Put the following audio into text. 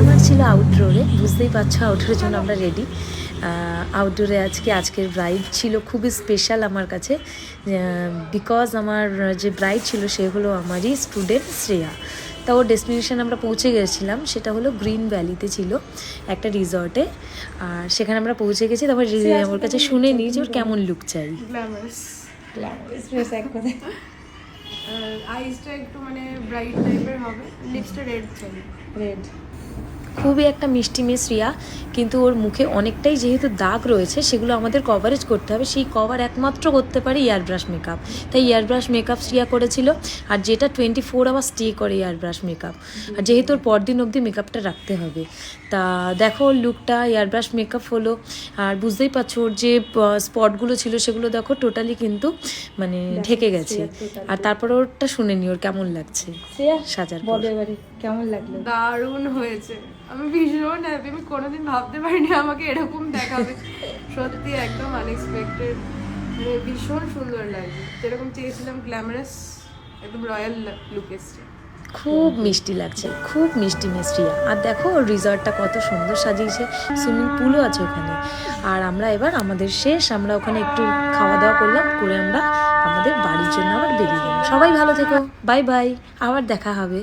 আমার ছিল আউটডোরে, বুঝতেই পারছো আউটডোরের জন্য আমরা রেডি। আউটডোরে আজকের ব্রাইড ছিল খুবই স্পেশাল আমার কাছে, বিকজ আমার যে ব্রাইড ছিল সে হলো আমারই স্টুডেন্ট শ্রেয়া। তা ওর ডেস্টিনেশন আমরা পৌঁছে গেছিলাম, সেটা হলো গ্রিন ভ্যালিতে ছিল একটা রিসর্টে। আর সেখানে আমরা পৌঁছে গেছি, তারপর ওর কাছে শুনে নিই যে ওর কেমন লুক চাই। গ্ল্যামারাস এক কথায় আইসটা একটু মানে ব্রাইট টাইপের হবে, লিপসটা রেড চাই। রেড খুবই একটা মিষ্টি মেয়ে শ্রিয়া, কিন্তু ওর মুখে অনেকটাই যেহেতু দাগ রয়েছে সেগুলো আমাদের কভারেজ করতে হবে। সেই কভার একমাত্র করতে পারে এয়ার ব্রাশ মেকআপ, তাই এয়ার ব্রাশ মেকআপ শ্রিয়া করেছিল। আর যেটা 24 আওয়ার স্টে করে এয়ার ব্রাশ মেকআপ, আর যেহেতু ওর পরদিন অবধি মেকআপটা রাখতে হবে। তা দেখো ওর লুকটা এয়ার ব্রাশ মেকআপ হলো। আর বুঝতেই পারছো ওর যে স্পটগুলো ছিল সেগুলো দেখো টোটালি কিন্তু মানে ঢেকে গেছে। আর তারপর ওরটা শুনে নি ওর কেমন লাগছে সাজার পর। কেমন লাগলো? দারুণ হয়েছে, আমি ভীষণ হ্যাপি। আমি কোনোদিন ভাবতে পারিনি আমাকে এরকম দেখাবে, সত্যি একদম আনএক্সপেক্টেড। মানে ভীষণ সুন্দর লাগছে, যেরকম চেয়েছিলাম, গ্ল্যামারাস একদম রয়্যাল লুক এসছে। খুব মিষ্টি লাগছে, খুব মিষ্টি মিষ্টিয়া। আর দেখো ওর রিসর্টটা কত সুন্দর সাজিয়েছে, সুইমিং পুলও আছে ওখানে। আর আমরা এবার আমাদের শেষ, আমরা ওখানে একটু খাওয়া দাওয়া করলাম, করে আমরা আমাদের বাড়ির জন্য আবার বেরিয়ে গেলাম। সবাই ভালো থেকো, বাই বাই, আবার দেখা হবে।